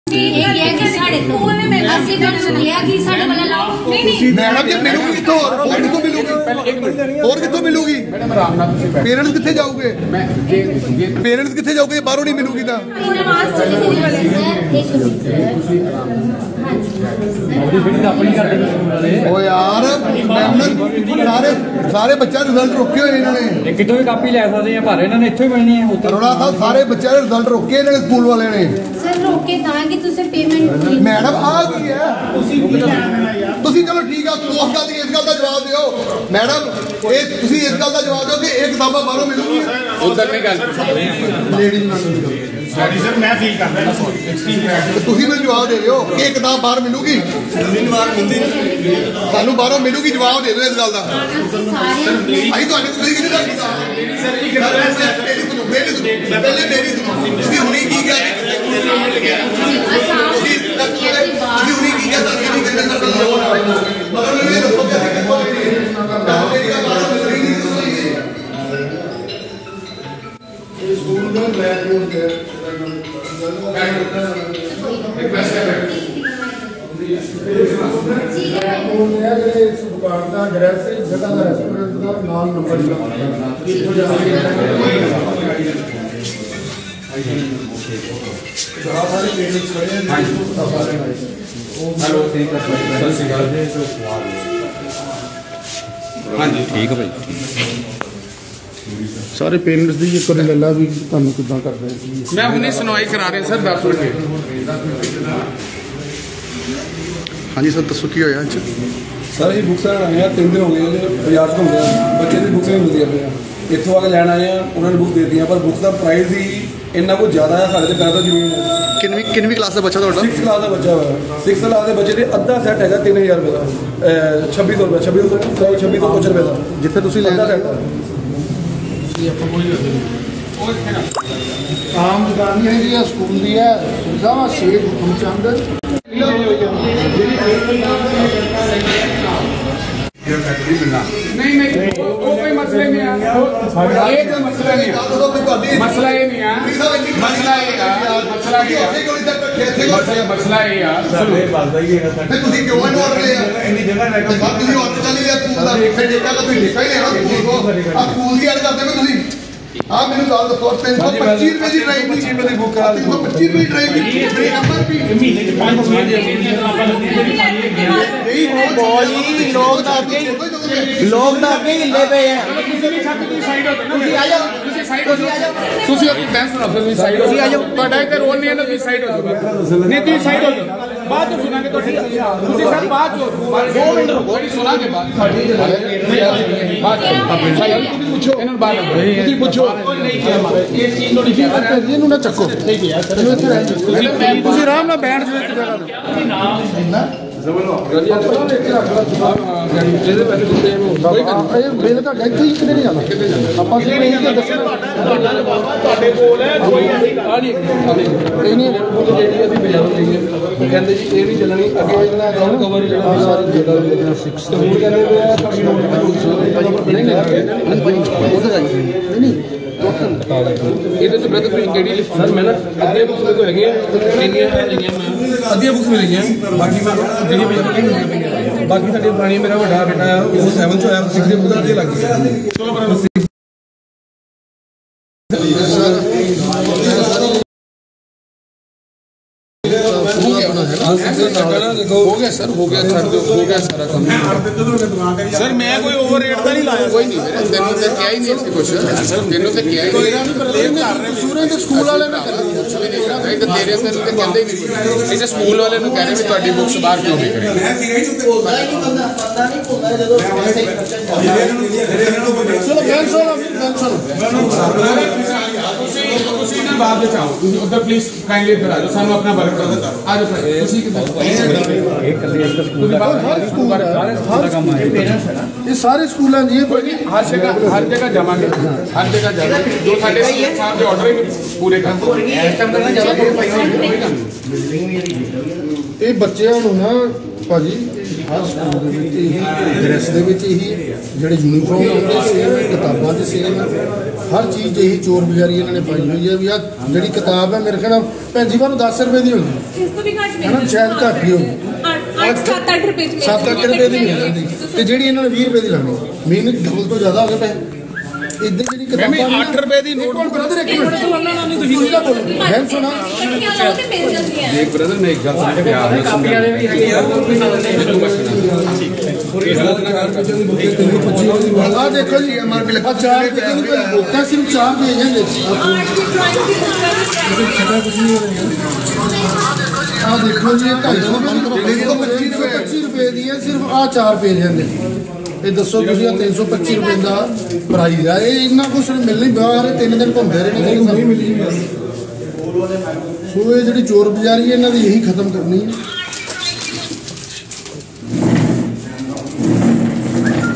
ਇਹ ਕਿਹਾ ਕਿ ਸਾਡੇ ਸਕੂਲ ਨੇ ਮੈਂ ਅਸੀਂ ਤੁਹਾਨੂੰ ਕਿਹਾ ਕਿ ਸਾਡੇ ਵੱਲ ਲਾਓ ਨਹੀਂ ਮੈਡਮ ਜੀ ਮਿਲੂਗੀ ਕਿੱਥੋਂ ਹੋਰ ਕਿੱਥੋਂ ਮਿਲੂਗੀ ਹੋਰ ਕਿੱਥੋਂ ਮਿਲੂਗੀ ਮੈਡਮ ਆਰਾਮ ਨਾਲ ਤੁਸੀਂ ਬੈਠੋ ਪੇਰੈਂਟਸ ਕਿੱਥੇ ਜਾਊਗੇ ਮੈਂ ਜੇ ਪੇਰੈਂਟਸ ਕਿੱਥੇ ਜਾਊਗੇ ਬਾਹਰੋਂ ਨਹੀਂ ਮਿਲੂਗੀ ਤਾਂ ਨਮਾਜ਼ ਪੜ੍ਹਦੇ ਵਾਲੇ ਓ ਯਾਰ ਸਾਰੇ ਬੱਚਿਆਂ ਦੇ ਰਿਜ਼ਲਟ ਰੋਕੇ ਹੋਏ ਇਹਨਾਂ ਨੇ ਕਿਤੋਂ ਵੀ ਕਾਪੀ ਲੈ ਸਕਦੇ ਆ ਪਰ ਇਹਨਾਂ ਨੇ ਇੱਥੋਂ ਹੀ ਮਿਲਣੀ ਹੈ ਅਰੋੜਾ ਸਾਹਿਬ ਸਾਰੇ ਬੱਚਿਆਂ ਦੇ ਰਿਜ਼ਲਟ ਰੋਕੇ ਇਹਨਾਂ ਨੇ ਸਕੂਲ ਵਾਲਿਆਂ ਨੇ ਸਰ ਰੋਕੇ ਤਾਂ ਕਿ ਤੁਸੀਂ ਪੇਮੈਂਟ ਮੈਡਮ ਆ ਕੀ ਹੈ ਤੁਸੀਂ ਚਲੋ ਠੀਕ ਆ ਉਸ ਗੱਲ ਦੀ ਇਸ ਗੱਲ ਦਾ ਜਵਾਬ ਦਿਓ ਮੈਡਮ ਇਹ ਤੁਸੀਂ ਇਸ ਗੱਲ ਦਾ ਜਵਾਬ ਦਿਓ ਕਿ ਇਹ ਕਿਤਾਬਾਂ ਬਾਹਰੋਂ ਮਿਲੂਗੀਆਂ ਉਧਰ ਨਹੀਂ ਗੱਲ ਲੇਡੀਜ਼ ਨਾਲ ਸੌਰੀ ਸਰ ਮੈਂ ਫੀਲ ਕਰਦਾ ਤੁਸੀਂ ਮੈਨੂੰ ਜਵਾਬ ਦੇ ਦਿਓ ਕਿ ਇਹ ਕਿਤਾਬ ਬਾਹਰ ਮਿਲੂਗੀ ਸਾਨੂੰ ਬਾਹਰੋਂ ਮਿਲੂਗੀ ਜਵਾਬ ਦੇ ਦਿਓ ਇਸ ਗੱਲ ਦਾ ਅਸੀਂ ਤੁਹਾਡੇ ਕੋਲ ਕਦੀ ਕਿਹਨੇ ਰੱਖੀ ਮੇਰੀ ਸੁਣੋ ਤੁਸੀਂ ਹੁਣੀ ਕੀ ਕਿਹਾ ਤੁਸੀਂ ਹੁਣੀ ਕੀ ਕਿਹਾ ਤੁਸੀਂ ਨਹੀਂ ਕਰਨਾ ਮਤਲਬ ਇਹ ਦੱਸੋ ਕਿ ਅਸੀਂ ਕਿੱਥੋਂ ਮੇਰੀ ਗੱਲ ਬਾਹਰੋਂ ਮਿਲ ਰਹੀ ਨਹੀਂ ਇਹ ਸਕੂਲ ਦਾ ਬੈਕਗ੍ਰਾਉਂਡ ਹੈ ਇਸ ਦੁਕਾਨ ਦਾ ਐਡਰੈਸ ਹੈ ਜਗ੍ਹਾ ਦਾ ਰੈਸਟੋਰੈਂਟ ਦਾ ਨਾਮ ਨੰਬਰ ਸਾਰੇ ਪੇਰੈਂਟਸ ਖੜੇ ਨੇ ਹੈਲੋ ਸਤਿ ਸ਼੍ਰੀ ਅਕਾਲ ਹਾਂਜੀ ਠੀਕ ਹੈ ਭਾਈ ਸਾਰੇ ਪੇਰੈਂਟਸ ਦੀ ਇੱਕ ਵਾਰੀ ਲੱਲਾ ਵੀ ਤੁਹਾਨੂੰ ਕਿੱਦਾਂ ਕਰਦੇ ਸੀ ਮੈਂ ਹੁਣੇ ਸੁਣਵਾਈ ਕਰਾ ਰਹੇ ਸਰ 10 ਮਿੰਟ ਹਾਂਜੀ ਸਰ ਦੱਸੋ ਕੀ ਹੋਇਆ ਅੱਜ ਸਰ ਇਹ ਬੁੱਕਸ ਲੈਣ ਆਏ ਆ 3 ਦਿਨ ਹੋ ਗਏ ਨੇ ਬਾਜ਼ਾਰ 'ਚ ਘੁੰਮਦੇ ਆ ਬੱਚੇ ਦੀ ਬੁੱਕਸ ਨਹੀਂ ਮਿਲਦੀਆਂ ਪਈਆਂ ਇੱਥੋਂ ਆ ਕੇ ਲੈਣ ਆਏ ਆ ਉਹਨਾਂ ਨੇ ਬੁੱਕ ਦੇ ਦਿੱਤੀਆਂ ਪਰ ਬੁੱਕ ਦਾ ਪ੍ਰਾਈਸ ਹੀ ਇੰਨਾ ਕੁਝ ਜ਼ਿਆਦਾ ਹੈ ਸਾਡੇ ਤੇ ਪੈਦਾ ਜ਼ਮੀਨ ਹੈ। ਕਿੰਨਵੀਂ ਕਲਾਸ ਦਾ ਬੱਚਾ ਤੁਹਾਡਾ? 6th ਕਲਾਸ ਦਾ ਬੱਚਾ ਹੋਇਆ 6th ਕਲਾਸ ਦੇ ਬੱਚੇ ਦੇ ਅੱਧਾ ਸੈੱਟ ਹੈਗਾ 3000 ਰੁਪਏ ਦਾ 2600 ਰੁਪਏ 2600 ਕੁਛ ਰੁਪਏ ਦਾ ਜਿੱਥੇ ਤੁਸੀਂ ਅੱਧਾ ਲੈਣਾ ਸੈੱਟ ਆਮ ਦੁਕਾਨ ਨਹੀਂ ਹੈਗੀ ਆ ਸਕੂਲ ਦੀ ਹੈ ਸੁਵਿਧਾਵਾਂ ਸ਼ੇਖ ਹੁਕਮਚੰਦ नहीं वो कोई मसले नहीं है, ये कोई मसला नहीं है, मसला ये नहीं है, मसला ये है, मसला ये है, मसला ये है। ਤੁਸੀਂ ਕਿਉਂ ਇਨਵੋਲਵ ਰਹੇ ਆ ਇੰਨੀ ਜਗ੍ਹਾ ਲੈ ਕੇ ਤੁਸੀਂ ਆਰਡਰ ਚੱਲੀ ਗਿਆ ਸਕੂਲ ਦਾ ਇੱਥੇ ਠੇਕਾ ਤਾਂ ਤੁਸੀਂ ਠੇਕਾ ਹੀ ਲੈਣਾ ਸਕੂਲ ਕੋ ਆ ਸਕੂਲ ਦੀ ਐਡ ਕਰਦੇ ਹੋ ਤੁਸੀਂ ਆ ਮੈਨੂੰ ਗੱਲ ਦੱਸੋ 325 ਰੁਪਏ ਦੀ ਡਰਾਈਵ 25 ਰੁਪਏ ਦੀ ਬੁੱਕ ਕਰਾ ਦਿਓ 325 ਰੁਪਏ ਦੀ ਡਰਾਈਵ ਦੀ MRP ਮਹੀਨੇ ਚ 5-6 ਦਿਨ ਆਪਾਂ ਲੱਗਦੀ ਜਿਹੜੀ ਖਾਲੀ ਹੈਗੀ ਆ ਲੋਕ ਤਾਂ ਅੱਗੇ ਹਿੱਲੇ ਪਏ ਆ ਤੁਸੀਂ ਆ ਜਾਓ, ਤੁਸੀਂ ਸਾਈਡ ਹੋ ਜਾਓ, ਤੁਸੀਂ ਆਪਣੀ ਬੈਂਸ ਸੁਣੋ, ਤੁਸੀਂ ਸਾਈਡ ਹੋ ਜਾਓ, ਤੁਹਾਡਾ ਇੱਥੇ ਰੋਲ ਨਹੀਂ ਹੈ ਨਾ, ਤੁਸੀਂ ਸਾਈਡ ਹੋ ਜਾਓ, ਨਹੀਂ ਤੁਸੀਂ ਸਾਈਡ ਹੋ ਜਾਓ, ਬਾਅਦ ਚ ਸੁਣਾਂਗੇ ਤੁਹਾਡੀ, ਤੁਸੀਂ ਸਰ ਬਾਅਦ ਚ 2 ਮਿੰਟ ਰੁਕੋ, ਸੁਣਾਂਗੇ ਬਾਅਦ ਤੁਸੀਂ ਪੁੱਛੋ ਇਹਨਾਂ ਨੂੰ ਬਾਅਦ ਤੁਸੀਂ ਪੁੱਛੋ ਨਹੀਂ ਕਿਹਾ ਇਹ ਚੀਜ਼ ਨੂੰ ਨਹੀਂ ਕਿਹਾ ਇਹਨੂੰ ਨਾ ਚੱਕੋ ਨਹੀਂ ਕਿਹਾ ਸਰ ਤੁਸੀਂ ਆਰਾਮ ਨਾਲ ਬੈਠ ਜਾਓ ਇੱਕ ਜਗ੍ਹਾ ਤੇ ਇਹ ਬਿੱਲ ਤਾਂ ਇੱਥੇ ਹੀ ਕਿਤੇ ਨਹੀਂ ਜਾਣਾ ਆਪਾਂ ਸਿਰਫ ਇਹ ਦੱਸਣਾ ਤੁਹਾਡੇ ਕੋਲ ਹੈ ਕੋਈ ਨਹੀਂ ਇਹ ਨਹੀਂ ਜਿਹੜੀ ਅਸੀਂ ਬਾਜ਼ਾਰੋਂ ਲਈਏ ਕਹਿੰਦੇ ਜੀ ਇਹ ਨਹੀਂ ਚੱਲਣੀ ਅੱਗੇ ਇਹਨਾਂ ਅਕਾਊਂਟ ਕਵਰ ਜਿਹੜਾ ਸਾਰਾ ਜਿਹੜਾ 6 ਤੇ ਹੁਣ ਕਹਿੰਦੇ ਵੀ ਤੁਹਾਡੀ ਨੋਟ ਨਹੀਂ ਨਹੀਂ ਇਹਦੇ ਚ ਬ੍ਰਦਰ ਤੁਸੀਂ ਕਿਹੜੀ ਲਿਸਟ ਸਰ ਮੈਂ ਨਾ ਅੱਧੇ ਬੁੱਕਸ ਮੇਰੇ ਕੋਲ ਹੈਗੀਆਂ ਇੰਨੀਆਂ ਹੈਗੀਆਂ ਮੈਂ ਅੱਧੀਆਂ ਬੁੱਕਸ ਮਿਲੀਆਂ ਬਾਕੀ ਮੈਂ ਜਿਹੜੀ ਬਾਕੀ ਸਾਡੇ ਪੁਰਾਣੀ ਮੇਰਾ ਵੱਡਾ ਬੇਟਾ ਆ ਉਹ 7th ਚ ਹੋਇਆ 6 ਦੇ ਬੁੱਕ ਦੇ ਲੱਗ ਗਿਆ ਚਲੋ ਪਰ हो गया सर, हो गया छाड़ दो, हो गया सारा काम सर मैं कोई ओवर रेट तो नहीं लाया कोई नहीं मेरे तेनों से क्या ही नहीं इसकी क्वेश्चन तेनों से क्या ही नहीं सूरज स्कूल वाले ने कुछ भी नहीं करा तो तेरे से तो कहते ही नहीं इसे स्कूल वाले ने कह रहे हैं ਤੁਹਾਡੀ ਬੁੱਕਸ ਬਾਹਰ ਕਿਉਂ ਨਹੀਂ ਕਰੀ ਚਲੋ ਤੁਸੀਂ ਨਾ ਬਾਅਦ ਵਿੱਚ ਆਓ ਤੁਸੀਂ ਉੱਧਰ ਪਲੀਜ਼ ਕਾਈਂਡਲੀ ਇੱਧਰ ਆ ਜਾਓ ਸਾਨੂੰ ਆਪਣਾ ਵਰਕ ਕਰਨਾ ਆ ਜਾਓ ਤੁਸੀਂ ਕਿੱਧਰ ਇਹ ਕੱਲੇ ਇੱਕ ਸਕੂਲ ਦਾ ਹਰ ਸਕੂਲ ਦਾ ਕੰਮ ਹੈ ਇਹ ਸਾਰੇ ਸਕੂਲਾਂ ਦੀ कोई नहीं हर जगह जावांगे हर जगह जावांगे जो साढ़े साहब के ऑर्डर पूरे कर ਇਹ ਬੱਚਿਆਂ ਨੂੰ ਨਾ ਭਾਜੀ ਹਰ ਸਕੂਲ ਦੇ ਵਿੱਚ ਇਹੀ ਡਰੈਸ ਦੇ ਵਿੱਚ ਇਹੀ ਜਿਹੜੇ ਯੂਨੀਫਾਰਮ ਹੁੰਦੇ ਸੇਮ ਕਿਤਾਬਾਂ 'ਚ ਸੇਮ ਹਰ ਚੀਜ਼ 'ਚ ਇਹੀ ਚੋਰ ਬਜ਼ਾਰੀ ਇਹਨਾਂ ਨੇ ਪਾਈ ਹੋਈ ਹੈ ਵੀ ਆ ਜਿਹੜੀ ਕਿਤਾਬ ਹੈ ਮੇਰੇ ਖਿਆਲ ਭੈਣ ਜੀ ਨੂੰ 10 ਰੁਪਏ ਦੀ ਹੁੰਦੀ ਇਸ ਤੋਂ ਵੀ ਘੱਟ ਹੈ ਨਾ ਸ਼ਾਇਦ ਘੱਟ ਹੀ ਹੋਊਗੀ 7-8 ਰੁਪਏ ਚ 7-8 ਰੁਪਏ ਦੀ ਮਿਲ ਜਾਂਦੀ ਤੇ ਜਿਹੜੀ ਇਹਨਾਂ ਨੇ 20 ਰੁਪਏ ਦੀ ਲਾਣੀ ਮਹੀਨੇ ਡਬਲ ਤੋਂ ਜ਼ਿਆਦਾ ਹੋ ਗਏ ਪੈਸੇ ਇੱਦਾਂ ਜਿਹੜੀ ਕਿਤਾਬਾਂ 8 ਰੁਪਏ ਦੀ ਨੋਟ ਬ੍ਰਦਰ ਇੱਕ ਮਿੰਟ ਤੁਸੀਂ ਨਾ ਬੋਲੋ ਮੈਂ ਸੁਣਾ एक ब्रदर मैं एक गल प्यार में ਕਾਪੀਆਂ ਦੇ ਵੀ ਹੈਗੇ ਆ ਆ ਦੇਖੋ ਜੀ MRP ਲਿਖਾ 4 ਤਾਂ ਸਿਰਫ 4 ਦੇ ਜਾਂਦੇ ਆ ਦੇਖੋ ਜੀ 250 ਰੁਪਏ ਦੀ ਹੈ ਸਿਰਫ ਆ 4 ਪੇਜ ਜਾਂਦੇ ਇਹ ਦੱਸੋ ਤੁਸੀਂ ਆ 325 ਰੁਪਏ ਦਾ ਪ੍ਰਾਈਸ ਆ ਇਹ ਇੰਨਾ ਕੁਛ ਮਿਲ ਨਹੀਂ ਬਾਹਰ 3 ਦਿਨ ਘੁੰਮਦੇ ਰਹੇ ਨੇ ਨਹੀਂ ਮਿਲੀ ਸੋ ਇਹ ਜਿਹੜੀ ਚੋਰ ਬਜ਼ਾਰੀ ਹੈ ਇਹਨਾਂ ਦੀ ਇਹੀ ਖਤਮ ਕਰਨੀ ਹੈ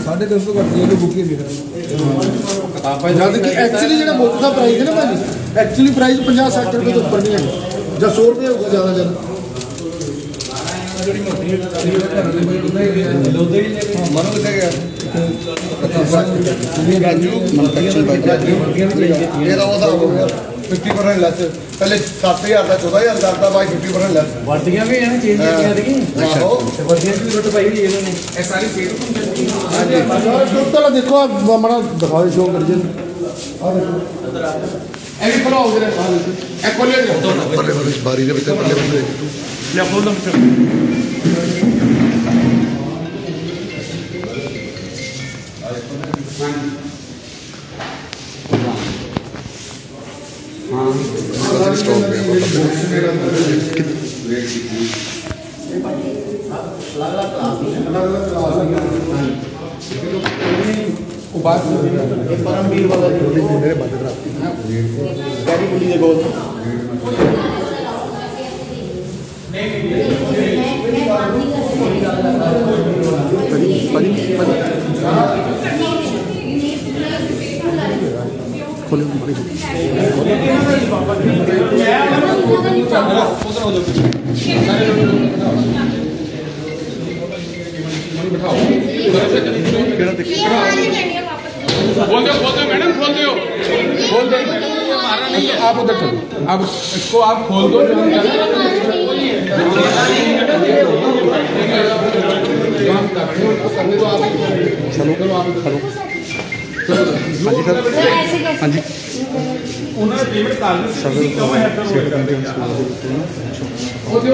350 ਘੱਟ ਨਹੀਂ ਬੁੱਕ ਹੀ ਵਿਕਦਾ ਜਦ ਕਿ ਐਕਚੁਅਲੀ ਜਿਹੜਾ ਬੁੱਕ ਦਾ ਪ੍ਰਾਈਸ ਹੈ ਨਾ ਭਾਜੀ ਐਕਚੁਅਲੀ ਪ੍ਰਾਈਸ 50-60 ਰੁਪਏ ਤੋਂ ਉੱਪਰ ਨਹੀਂ ਹੈਗਾ ਜਾਂ 100 ਰੁਪਏ ਹੋਊਗਾ ਜ਼ਿਆਦਾ ਜਿਹੜੀ ਮੋਟੀ ਲੋਦੇ ਹੀ ਮਨੋਂ ਕਿੱਥੇ ਗਿਆ ਇਹਦਾ ਉਹਦਾ ਹੋ ਗਿਆ 50% ਲੈਸ ਪਹਿਲੇ 7000 ਦਾ 14000 ਦਾ ਬਾਈ 50% ਲੈਸ ਵਰਦੀਆਂ ਵੀ ਹਨ ਚੇਂਜ ਕੀਤੀਆਂ ਸੀਗੀਆਂ ਆਹੋ ਵਰਦੀਆਂ ਵੀ ਲੁੱਟ ਪਾਈ ਹੋਈ ਇਹਨਾਂ ਨੇ ये सारी सेल ਟੋਟਲ ਦੇਖੋ ਆ ਮਾੜਾ ਦਿਖਾਓ ਸ਼ੋਅ ਕਰ ਜੀ ਆ ਦੇਖੋ एवी फॉलो हो गया ए खोलिए ਪੱਲੇ ਵਾਲੀ ਬਾਰੀ ਦੇ ਵਿੱਚ ਪੱਲੇ ਬੰਦੇ या बोल दो ਸਟਾਕ ਦੇ वो बात परमवीर वाला मेरे बंद करा कैरी पुली दे गोल खोल दो मैडम, खोल दो मारना नहीं है। आप उधर चलो, आप इसको आप खोल दो। करने दो आप, चलो चलो आप खड़ो। हाँ जी उन्होंने पेमेंट कर दी सभी क्यों हैकर हो गया वो जो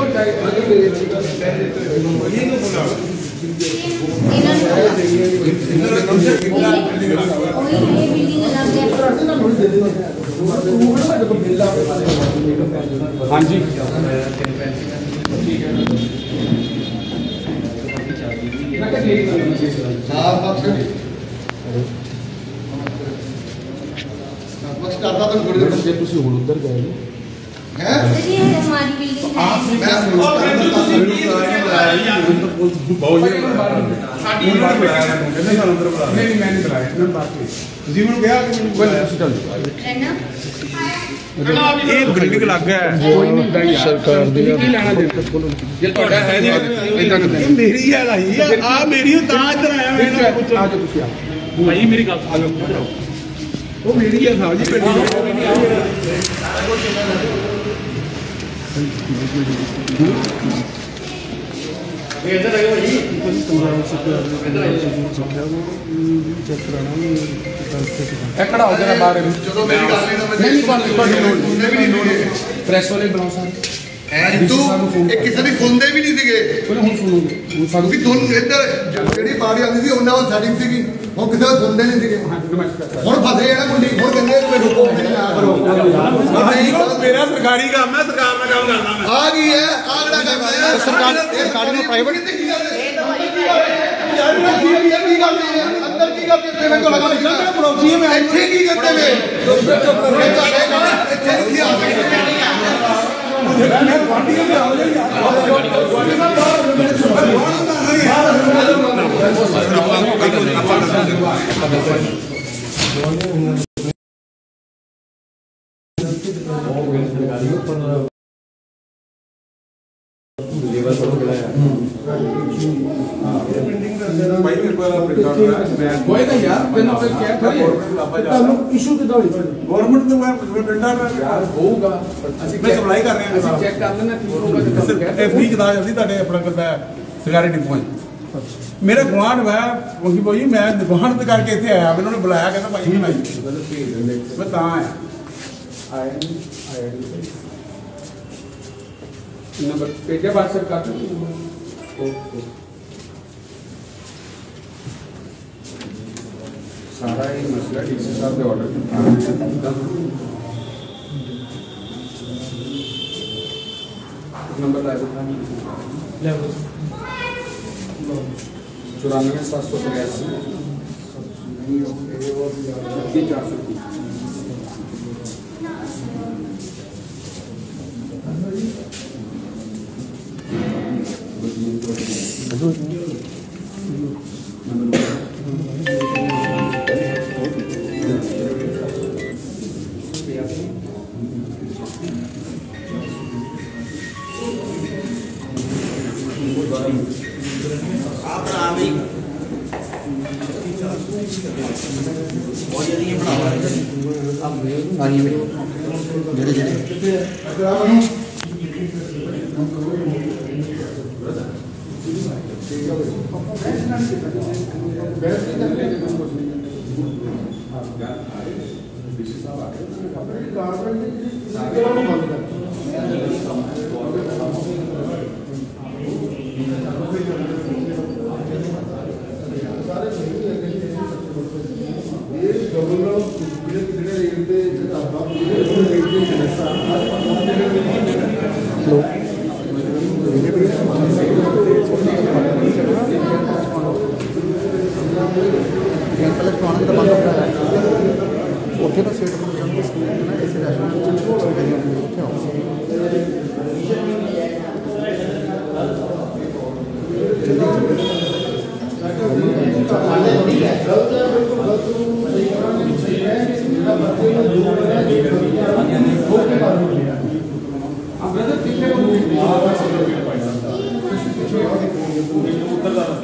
हाँ जी करता तो थोड़ी देर ਜੇ ਤੁਸੀਂ ਹੁਣ ਉੱਧਰ ਗਏ है ये हमारी बिल्डिंग है ਸਾਡੀ ਉਹਨਾਂ ਨੇ ਬੁਲਾਇਆ ਕਹਿੰਦੇ ਸਾਨੂੰ ਅੰਦਰ ਬੁਲਾ ਨਹੀਂ ਮੈਂ ਨਹੀਂ ਬੁਲਾਇਆ ਇਹਨਾਂ ਬਾਤ ਹੋਈ ਤੁਸੀਂ ਮੈਨੂੰ ਕਿਹਾ ਕਿ ਮੈਨੂੰ ਕੋਈ ਤੁਸੀਂ ਚੱਲ है ना ਇਹ ਬਿਲਡਿੰਗ ਲੱਗ ਗਿਆ ਕੋਈ ਨਹੀਂ ਹੁੰਦਾ ਯਾਰ ਸਰਕਾਰ ਦੀ ਕੀ ਲੈਣਾ ਦੇ ਜੇ ਤੁਹਾਡਾ ਹੈ ਨਹੀਂ ਇਦਾਂ ਕਰਦੇ ਇਹ ਮੇਰੀ ਹੈਗਾ ਹੀ ਆ ਮੇਰੀ ਤਾਂ ਇੱਧਰ ਆਇਆ ਮੈਂ ਆ ਜਾਓ ਤੁਸੀਂ ਆ ਭਾਈ ਮੇਰੀ ਗੱਲ ਸੁਣੋ ਉਹ ਮੇਰੀ ਹੈ ਸਾਹਿਬ ਜੀ ਪਿੰਡ ਐਕੜਾ ਹੋ ਗਿਆ ਬਾਹਰ ਜਦੋਂ ਮੇਰੀ ਗੱਲ ਨਹੀਂ ਨਹੀਂ ਤੁਹਾਡੀ ਲੋੜ ਪ੍ਰੈਸ ਵਾਲੇ ਬੁਲਾਓ ਸਾਰੇ ਤੂੰ ਇਹ ਕਿਸੇ ਦੀ ਸੁਣਦੇ ਵੀ ਨਹੀਂ ਸੀਗੇ ਹੁਣ ਸੁਣੋਗੇ ਹੁਣ ਸਾਨੂੰ ਵੀ ਤੁਹਾਨੂੰ ਇੱਧਰ ਜਿਹੜੀ ਪਾਰਟੀ ਆਉਂਦੀ ਸੀ ਉਹਨਾਂ ਵੱਲ ਸੈਟਿੰਗ ਸੀਗੀ ਹੁਣ ਕਿਸੇ ਨੂੰ ਸੁਣਦੇ ਨਹੀਂ ਸੀਗੇ ਹੁਣ ਫਸੇ ਆ ਨਾ ਮੁੰਡੀ ਹੁਣ ਕਹਿੰਦੇ ਕੋਈ ਰੁਕੋ ਨਾ ਕਰੋ ਮੇਰਾ ਸਰਕਾਰੀ ਕੰਮ ਹੈ ਸਰਕਾਰ ਨਾਲ ਕੰਮ ਕਰਨਾ ਮੈਂ ਆ ਗਈ ਹੈ ਆਗੜਾ ਕੰਮ ਹੈ ਸਰਕਾਰੀ ਨੂੰ ਪ੍ਰਾਈਵੇਟ ਕੀ ਗੱਲ ਹੈ ਅੰਦਰ ਕੀ ਗੱਲ ਕਰਦੇ ਮੈਂ ਕੋਲ ਲਗਾ ਲਿਖਣਾ ਪੜੋਸੀ ਮੈਂ ਇੱਥੇ ਕੀ ਕਰਦੇ ਵੇ ਚੁੱਪ ਕਰੋ ਇੱਥੇ ਕੀ ਆ ਕੋਈ ਨਾ ਯਾਰ ਤੈਨੂੰ ਫਿਰ ਕਿਹਾ ਕਰੀਏ ਤੁਹਾਨੂੰ ਇਸ਼ੂ ਕਿਦਾਂ ਹੋਈ ਗਵਰਨਮੈਂਟ ਨੂੰ ਮੈਂ ਪਿੰਡਾਂ ਦਾ ਯਾਰ ਹੋਊਗਾ ਅਸੀਂ ਮੈਂ ਸਪਲਾਈ ਕਰ ਰਿਹਾ ਅਸੀਂ ਚੈੱਕ ਕਰ ਲੈਣਾ ਕੀ ਹੋਊਗਾ ਤੇ ਤੁਹਾਨੂੰ ਕਹਿ ਇਹ ਫ੍ਰੀ ਜਦਾਜ ਅਸੀਂ ਤੁਹਾਡੇ ਆਪਣਾ ਕਰਦਾ ਸਰਕਾਰੀ ਡਿਪੂਆਂ 'ਚ ਮੇਰੇ ਗੁਆਂਢ ਮੈਂ ਉਹੀ ਬੋਈ ਮੈਂ ਗੁਆਂਢ ਤੇ ਕਰਕੇ ਇੱਥੇ ਆਇਆ ਮੈਨੂੰ ਉਹਨੇ ਬੁਲਾਇਆ ਕਹਿੰਦਾ ਭਾਈ ਨਹੀਂ ਮੈਂ ਤਾਂ ਆਇਆ ਨੰਬਰ ਭੇਜਿਆ WhatsApp ਕਰ ਦਿਓ सारा ही मसला डीसी साहब के ऑर्डर नंबर 1 ਲੱਖ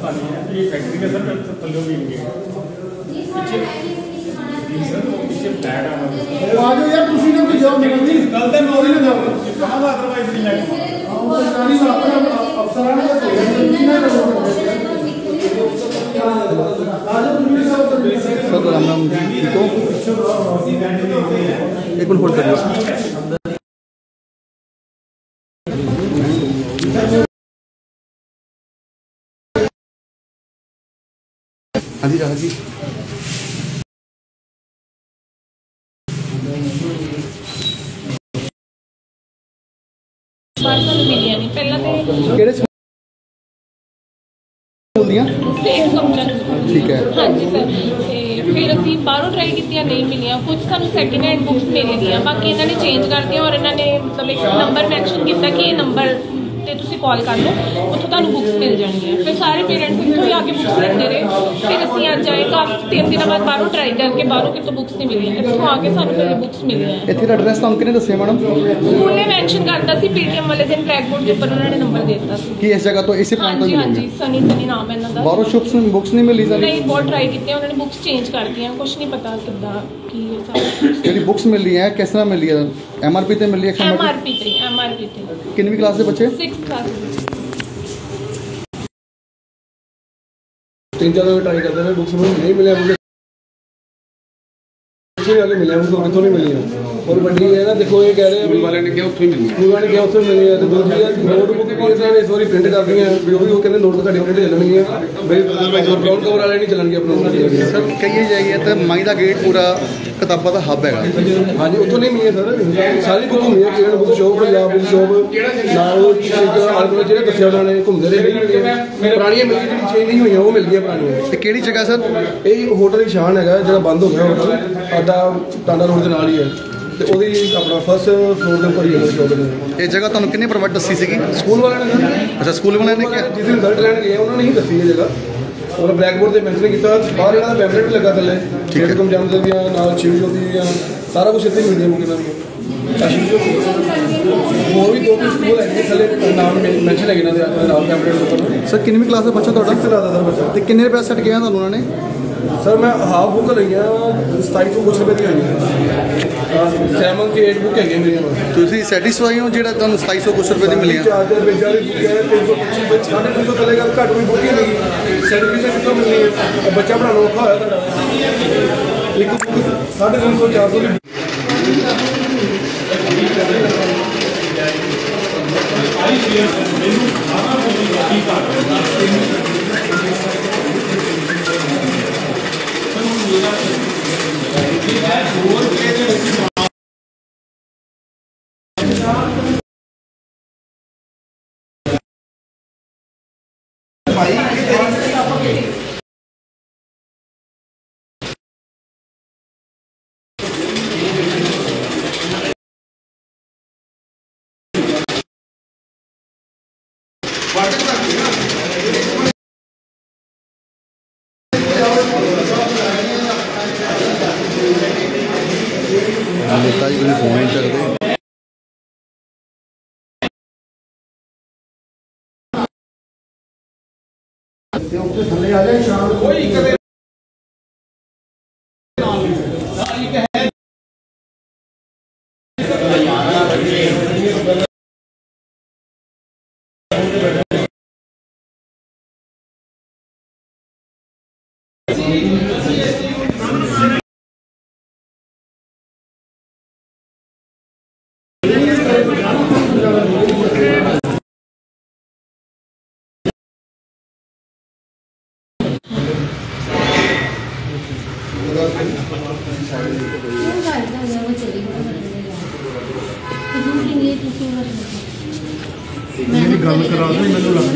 ये फैक्ट्री के सर तल्लो भी इनके पीछे फ्लैट आ जाओ यार ਤੁਸੀਂ ਨਾ ਵੀ ਜਾਓ ਮੇਰਾ ਜੀ ਗੱਲ ਤੇ ਮੈਂ ਉਹਨੇ ਜਾਓ ਕਹਾਂ ਦਾ ਅਦਰਵਾਈਜ਼ ਨਹੀਂ ਲੱਗ ਉਹ ਸਾਰੀ ਆਪਣੇ ਅਫਸਰਾਂ ਨੇ ਤੁਸੀਂ ਨਾ ਕਰੋ सर राम राम जी को एक मिनट होल्ड करिए हाँ जी हाँ जी ਮਿਲਿਆ ਨਹੀਂ ਪਹਿਲਾਂ ਤੇ ਕਿਹੜੇ ਸਕੂਲ ਦੀਆਂ ਸੇਠ ਕੰਪਲੈਕਸ ਠੀਕ ਹੈ ਹਾਂਜੀ ਸਰ ਤੇ ਫਿਰ ਅਸੀਂ ਬਾਹਰੋਂ ਟਰਾਈ ਕੀਤੀਆਂ ਨਹੀਂ ਮਿਲੀਆਂ ਕੁਝ ਸਾਨੂੰ ਸੈਕਿੰਡ ਹੈਂਡ ਬੁੱਕਸ ਮਿਲ ਗਈਆਂ ਬਾਕੀ ਇਹਨਾਂ ਨੇ ਚੇਂਜ ਕਰਤੀਆਂ ਔਰ ਇਹਨਾਂ ਨੇ ਮਤਲਬ ਇੱਕ ਨੰਬਰ ਮੈਂਸ਼ਨ ਕੀਤਾ ਕਿ ਇਹ ਨੰਬਰ ਤੇ ਤੁਸੀਂ ਕਾਲ ਕਰ ਲਓ ਉੱਥੋਂ ਤੁਹਾਨੂੰ ਬੁੱਕਸ ਮਿਲ ਜਾਣਗੀਆਂ ਫਿਰ ਸਾਰੇ ਪੇਰੈਂਟਸ ਇੱਥੋਂ ਹੀ ਆ ਕੇ ਬੁੱਕਸ ਲੈਂਦੇ ਰਹੇ ਫਿਰ ਅਸੀਂ ਅੱਜ ਆਏ ਕਾਫੀ 3 ਦਿਨਾਂ ਬਾਅਦ ਬਾਹਰੋਂ ਟਰਾਈ ਕਰਕੇ ਬਾਹਰੋਂ ਕਿਤੋਂ ਬੁੱਕਸ ਨਹੀਂ ਮਿਲੀਆਂ ਇੱਥੋਂ ਆ ਕੇ ਸਾਨੂੰ ਫਿਰ ਬੁੱਕਸ ਮਿਲੀਆਂ ਇੱਥੇ ਦਾ ਐਡਰੈਸ ਤੁਹਾਨੂੰ ਕਿਹਨੇ ਦੱਸਿਆ ਮੈਡਮ ਸਕੂਲ ਨੇ ਮੈਂਸ਼ਨ ਕਰਤਾ ਸੀ ਪੀਟੀਐਮ ਵਾਲੇ ਦਿਨ ਬਲੈਕਬੋਰਡ ਦੇ ਉੱਪਰ ਉਹਨਾਂ ਨੇ ਨੰਬਰ ਦੇ ਦਿੱਤਾ ਸੀ ਕਿ ਇਸ ਜਗ੍ਹਾ ਤੋਂ ਇਸੇ ਪੁਆਇੰਟ ਤੋਂ ਹਾਂਜੀ ਮਿਲੂਗੀ ਸਨੀ ਨਾਮ ਹੈ ਇਹਨਾਂ ਦਾ ਬਾਹਰੋਂ ਬੁੱਕਸ ਨਹੀਂ ਮਿਲੀ ਸਾਨੂੰ ਨਹੀਂ ਬਹੁਤ ਟਰਾਈ ਕੀਤੀਆਂ ਉਹਨਾਂ ਨੇ ਬੁੱਕਸ ਚੇਂਜ ਕਰਤੀਆਂ ਕੁਝ ਨਹੀਂ ਪਤਾ ਕਿੱਦਾਂ ਕੀ ਹੈ ਸਾਰਾ ਜਿਹੜੀ ਬੁੱਕਸ ਮਿਲੀ ਹੈ ਕਿਸ ਤਰ੍ਹਾਂ ਮਿਲੀ ਹੈ ਐਮਆਰਪੀ ਤੇ ਮਿਲੀ ਹੈ ਐਮਆਰਪੀ ਤੇ ਕਿੰਨੀ ਕਲਾਸ ਦੇ ਬੱਚੇ 6th ਕਲਾਸ ਦੇ 3-4 ट्राई करते हैं बुक्स में नहीं मिले मुझे वाले मिले मुझे कितों नहीं मिली और बड़ी है ना देखो ये कह रहे हैं स्कूल वाले ने क्या उत्थे मिली स्कूल वाले क्या उत्थे मिली है तो दूसरी है नोटबुक भी इस तरह इस बारी प्रिंट कर दी है वो भी वो कहते नोट साडी प्रिंट चलणगी भाई ब्राउन कवर वाले नहीं चलणगे अपने सर कही जाइए तो माई दा गेट पूरा किताबों का हब है हाँ जी उत्थों नहीं मिली सर सारी बुक घूमी है Kiran book shop Punjab book shop नाल आलगोले ਜਿਹੜੇ ਦੱਸਿਆ ਉਹਨਾਂ ਨੇ ਘੁੰਮਦੇ ਰਹੇ ਨਹੀਂ ਪੁਰਾਣੀਆਂ ਮਿਲ ਗਈਆਂ ਚੇਂਜ ਨਹੀਂ ਹੋਈਆਂ ਉਹ ਮਿਲ ਗਈਆਂ ਪੁਰਾਣੀਆਂ ਤੇ ਕਿਹੜੀ ਜਗ੍ਹਾ ਸਰ ਇਹ ਹੋਟਲ ਨਿਸ਼ਾਨ ਹੈਗਾ ਜਿਹੜਾ ਬੰਦ ਹੋ ਗਿਆ ਹੋਟਲ ਸਾਡਾ ਟਾਂਡਾ ਰੋਡ ਦੇ ਨਾਲ ਹੀ ਹੈ ਤੇ ਉਹਦੀ ਆਪਣਾ ਫਸਟ ਫਲੋਰ ਦੇ ਉੱਪਰ ਹੀ ਹੈ ਸ਼ੋਪ ਦੇ ਇਹ ਜਗ੍ਹਾ ਤੁਹਾਨੂੰ ਕਿੰਨੇ ਪ੍ਰੋਵਾਈਡ ਦੱਸੀ ਸੀਗੀ ਸਕੂਲ ਵਾਲਿਆਂ ਨੇ ਅੱਛਾ ਸਕੂਲ ਵਾਲਿਆਂ ਨੇ ਕਿਹਾ ਜਿਸ ਦਿਨ ਰਿਜ਼ਲਟ ਲੈਣ ਗਏ ਉਹਨਾਂ ਨੇ ਹੀ ਦੱਸੀ ਇਹ ਜਗ੍ਹਾ और ब्लैक बोर्ड से मैंशन किया बाहर इन्हों का पैम्पलेट भी लगा थले खेड कम जानते दी नाल शिव ज्योति दी सारा कुछ इतने मिलती बुक इन्होंने शिव ज्योति होर भी 2-3 स्कूल है थले नाम मैंशन है इन्होंने अपने नाम पैम्पलेट ऊपर सर कितनी क्लास का बच्चा थोड़ा 6th क्लास का बच्चा तो कितने रुपये सेट किया ਤੁਹਾਨੂੰ ਉਹਨਾਂ ਨੇ सर मैं हाफ बुक लई 2700 कुछ रुपए दी आई 7 की 8 बुक है मेरी ਤੁਸੀਂ ਸੈਟੀਸਫਾਈ ਹੋ ਜਿਹੜਾ ਤੁਹਾਨੂੰ 2700 ਕੁਝ ਰੁਪਏ ਦੀ ਮਿਲੀ ਆ 4000 ਰੁਪਏ ਵਾਲੀ ਬੁੱਕ ਹੈ 325 350 ਥੱਲੇ ਗੱਲ ਘੱਟ ਕੋਈ ਬੁੱਕ ਹੀ ਨਹੀਂ सर्टिफिकेट कितों मिलनी है बच्चा पढ़ाना औखा होया तुहाडा एक बुक 350 नेताजी कोई फोन नहीं चलते गल करा दो मैंने लग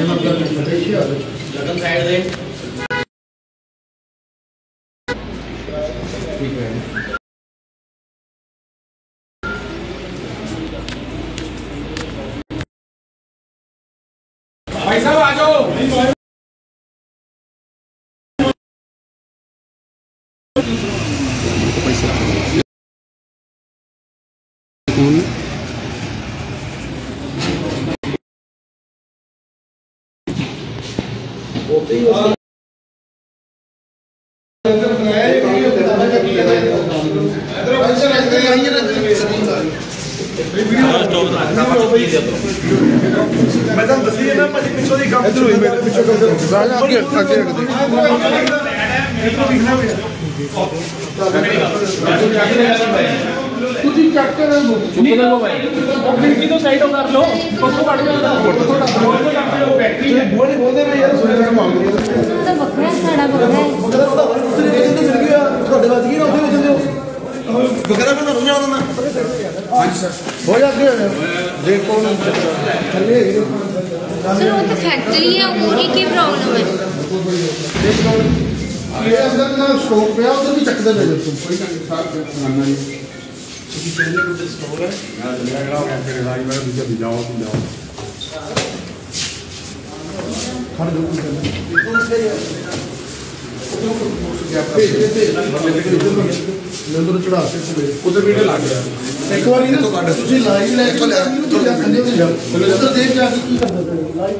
भाई साहब आ जाओ मैं तो दसी है ना भाजी पिछो दी काम इधर ही मेरे पिछो कर दो आगे आगे ਤੁਸੀਂ ਚੱਕ ਕੇ ਚੁੱਪ ਕਰੋ ਭਾਈ ਉਹ ਖਿੜਕੀ ਤੋਂ ਸਾਈਡ ਕਰ ਲਓ ਉੱਥੋਂ ਕੱਢ ਜਾਓ ਬੈਟਰੀ ਹੈ ਬੋਲਦੇ ਮੈਂ ਯਾਰ ਸੁਣਿਆ ਮੈਂ ਮੰਗ ਰਹੀ ਤਾਂ ਬੱਕਰਾ ਸਾਡਾ ਬੱਕਰਾ ਹੈ ਤੁਹਾਡੇ ਵੱਜ ਗਈ ਨਾ ਉੱਥੇ ਵਿੱਚ ਦਿਓ ਵਗੈਰਾ ਮੈਂ ਤੁਹਾਨੂੰ ਜਾਣਦਾ ਮੈਂ ਹਾਂਜੀ ਸਰ ਹੋ ਜਾਂਦੇ ਜੇ ਕੋਣ ਥੱਲੇ ਹੈਗੀ ਸਰ ਉਹ ਤਾਂ ਫੈਕਟਰੀ ਹੈ ਉਹਦੀ ਕੀ ਪ੍ਰੋਬਲਮ ਹੈ ਇਹ ਅੰਦਰ ਨਾ ਸਟੋਕ ਪਿਆ ਉਧਰ ਵੀ ਚੱਕਦੇ ਨੇ ਤੁਸੀਂ ਕੋਈ ਗੱਲ ਨਹੀਂ ਸਾਰ ਕਰਨਾ ਜੀ ਤੁਸੀਂ ਕਹਿੰਦੇ ਕਿ ਸਟੋਰ ਹੈ ਮੈਂ ਲਿਆ ਗਿਆ ਉਹ ਫਿਰ ਰਾਈ ਵਾਲਾ ਦੂਜਾ ਜਾਓ ਖੜ ਜਾਓ ਨੰਦਰ ਚੜਾ ਕੇ ਉਧਰ ਵੀਡੀਓ ਲੱਗ ਗਿਆ ਇੱਕ ਵਾਰੀ ਨਾ ਤੁਸੀਂ ਲਾਈਵ ਲੈ ਕੇ ਤੁਸੀਂ ਖੰਡੇ ਤੇ ਜਾਓ ਉਧਰ ਦੇਖ ਜਾ ਕੇ ਕੀ ਕਰਦਾ ਲਾਈਵ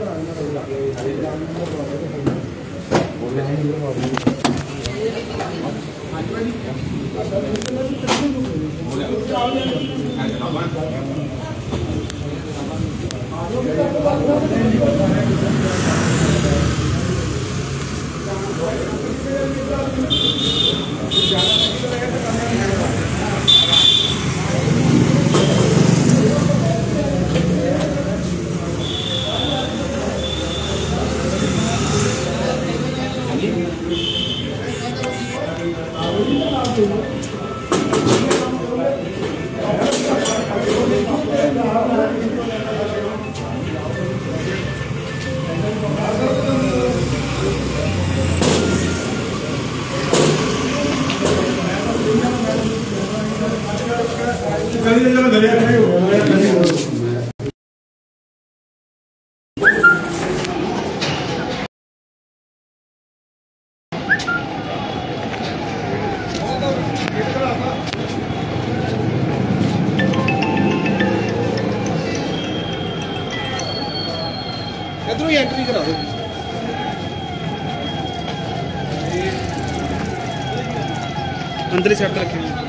इधरों ही एंट्री करा दो अंदर ही सेट रखेंगे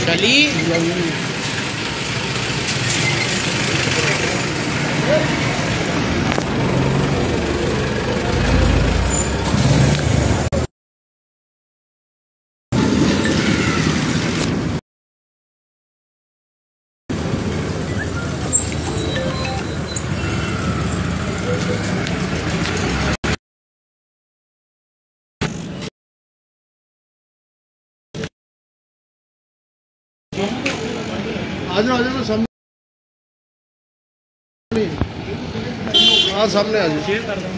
चली आज तो सामने हाँ सामने आ जाओ शेयर कर दो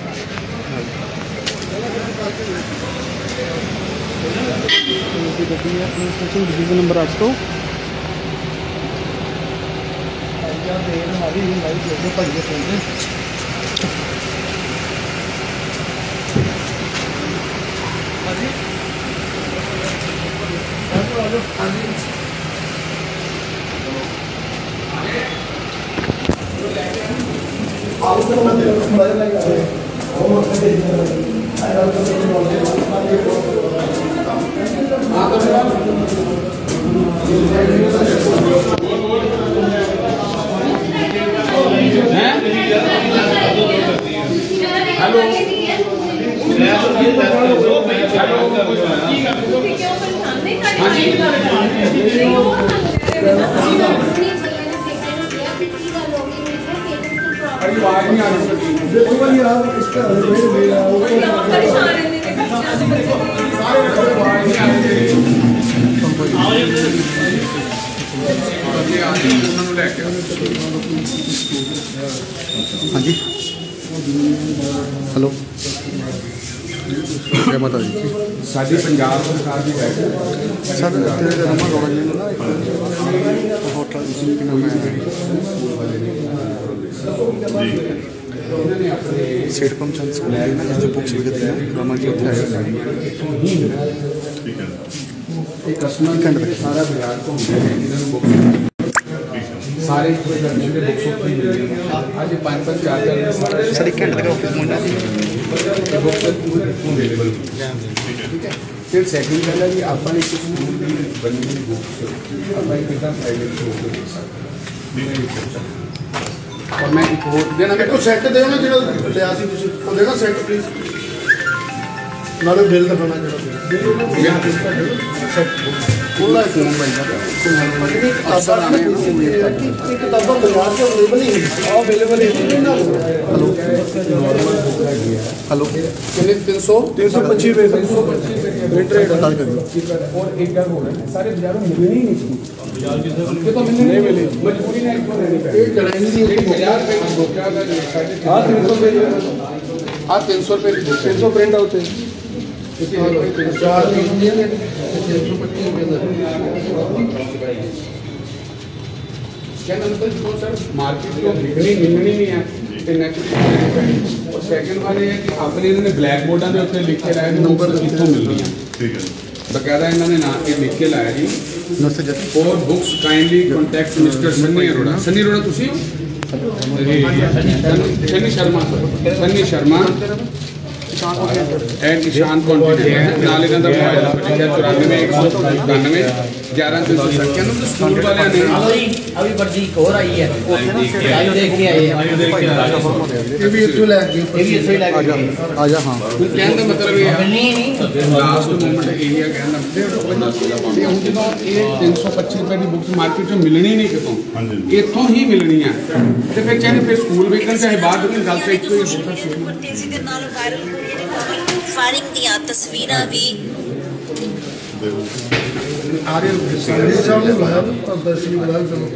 डिवीजन नंबर 8 तो आवाज नहीं आ रही देखो यार इसका परेशान हाँ जी हेलो जय माता दी ਸਾਡੀ ਪੰਜਾਬ ਸਰਕਾਰ ਦੀ ਬੈਠਕ सर तेरे रमा गौड़ा जी ने ना एक होटल जी के नाम है सेठ पंचन स्कूल है ना जिससे बुक्स विकत हैं रमा जी उत्थे आए ਇਹ ਕਸਟਮਰ ਸਾਰਾ ਬਾਜ਼ਾਰ ਘੁੰਮਦੇ ਨੇ ਇਹਨਾਂ ਨੂੰ ਬੁੱਕ ਸਾਰੇ ਕੋਈ ਗਰਮੀ ਦੇ ਬੁੱਕਸ ਉੱਤੇ ਹੀ ਮਿਲਦੇ ਨੇ ਅੱਜ 5-5 4-4 सर एक घंटे तक office Munda ji books available ਠੀਕ ਹੈ ਫਿਰ ਸੈਕਿੰਡ ਗੱਲ ਹੈ ਕਿ ਆਪਾਂ ਇੱਕ ਸਕੂਲ ਦੀ ਬਣੀ ਹੋਈ ਬੁੱਕਸ ਆਪਾਂ ਇੱਕ ਤਾਂ ਪ੍ਰਾਈਵੇਟ ਸਟੋਰ ਤੋਂ ਦੇ ਸਕਦੇ और मैं एक और देना एक सेट दे ना जो लिया सी तुसी ओ देना सेट प्लीज नाले बिल दिखाना जरा सेट खुला फोन भाई किताबां किताबां बाजार से अवेलेबल नहीं है अवेलेबल है हेलो हेलो कितने 300 325 रुपए 325 रेट बता करिए और एक गल हो रहा है सारे बाजारों में मिलने ही नहीं ये तो मिलने नहीं मिले मजबूरी नहीं क्यों रहनी चाहिए एक चढ़ाई नहीं 1000 रुपए की बुक क्या कर 300 रुपए आ 300 रुपए की 300 प्रिंट होते हैं चार क्या मतलब जो सर मार्केट को बिकनी मिलनी नहीं है और सेकंड वाले है कि अपने इन्होंने ब्लैक बोर्डा के उत्ते लिख के लाया नंबर कितों मिलनी है बकायदा इन्होंने नाम के लिख के लाया जी और books kindly contact mister Sunny Arora तुसी सन्नी शर्मा एंड निशान कॉन्फिडेंट नाल इन्हां दा मोबाइल नंबर लिखिਆ 94 191 11 360 स्कूल वाले ने अभी वर्दी एक और आई है आयु देख के आए हैं ये भी इत्थों ले गए ये भी इत्थों ले गए आ जा हां कहने का मतलब ये है लास्ट मोमेंट एरिया कहना ये ਹੁਣ ਜਦੋਂ ਇਹ 325 ਰੁਪਏ ਦੀ ਬੁੱਕ ਮਾਰਕੀਟ ਚੋਂ ਮਿਲਣੀ ਨਹੀਂ ਕਿਤੋਂ ਇੱਥੋਂ ਹੀ ਮਿਲਣੀ ਆ ਤੇ ਫਿਰ ਚਾਹੇ ਫਿਰ ਸਕੂਲ ਵੇਖਣ ਚਾਹੇ ਬਾਹਰ ਵੇਖਣ ਗੱਲ ਤਾਂ ਇੱਕੋ ਹੀ ਤੇਜ਼ੀ ਦੇ ਨਾਲ ਵਾਇਰਲ ਹੋ ਰਹੀਆਂ ਨੇ ਫਾਇਰਿੰਗ ਦੀਆਂ ਤਸਵੀਰਾਂ ਵੀ आ रहे संडे साहब ने लाया तो दर्शन बुलाया चलो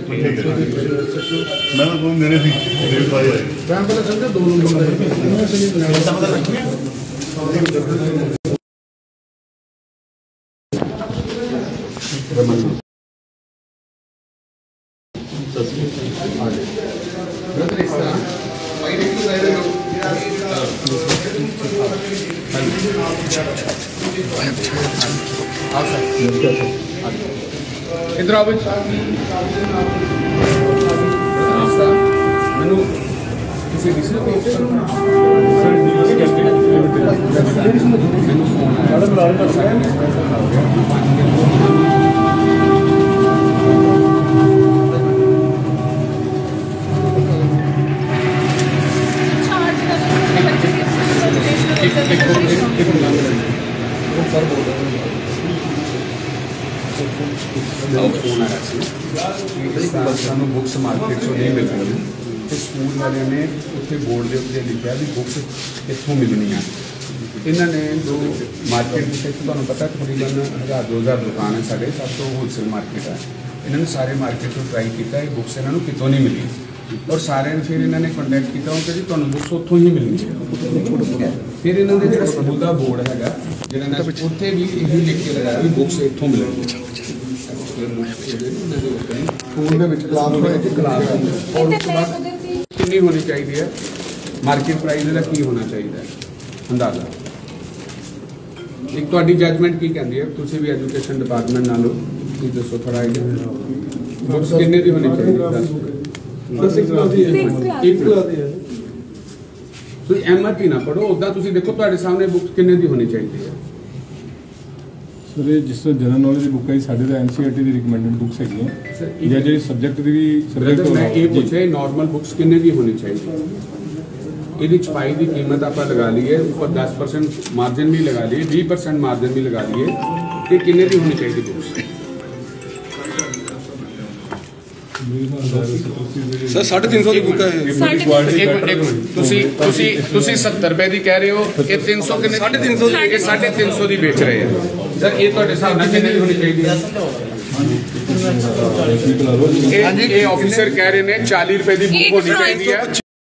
मैं तो मेरे भी देव भाई आए मैं पहले समझे दो लोग आए इधर आओ मैनू किसी डिसीजन फोन आया सानू बुक्स मार्केट चो नहीं मिल रही तो स्कूल वाले ने उत्थे बोर्ड के उत्ते लिखा भी बुक्स इत्थों मिलनियां इन्होंने जो मार्केट तुहानू पता तकरीबन 1000-2000 दुकान है साढ़े सब तो होलसेल मार्केट है इन्होंने सारे मार्केट को ट्राई किया बुक्स इन्होंने कितों नहीं मिली और सारे फिर इन्होंने कॉन्टैक्ट किया कि जी तुहानू बुक्स उत्थों ही मिलनी है फिर इन्होंने जो स्कूल का बोर्ड है जिन्होंने उत्थे भी यही लिख के लगाया भी बुक्स इत्थों मिलनी स्कूल के विच क्लास में क्लास और उस बाद कितनी होनी चाहिए है मार्केट प्राइस का की होना चाहिए अंदाजा एक तो जजमेंट की कहती है तुम भी एजुकेशन डिपार्टमेंट नालों की दसो थोड़ा आइडिया बुक्स कितने की होनी चाहिए MRP ना पढ़ो उदा तुम देखो सामने बुक्स कितने की होनी चाहिए सर जिस तरह जनरल नॉलेज की बुक है साढ़े तो NCERT की रिकमेंडेड बुक्स है या जो सब्जेक्ट की सब्जेक्ट मैं ये पूछे नॉर्मल बुक्स कितने की होनी चाहिए ये छपाई की कीमत आप लगा लीए ऊपर 10% मार्जिन भी लगा लिए 20% मार्जिन भी लगा लिए कि कितने की होनी चाहिए बुक्स सर 350 की बुक है तुसी 70 रुपए की कह रहे हो ये 300 कितने 350 की बेच रहे हैं सर ये तो हिसाब नाल कितने की होनी चाहिए ये ऑफिसर कह रहे हैं 40 रुपए की बुक होनी चाहिए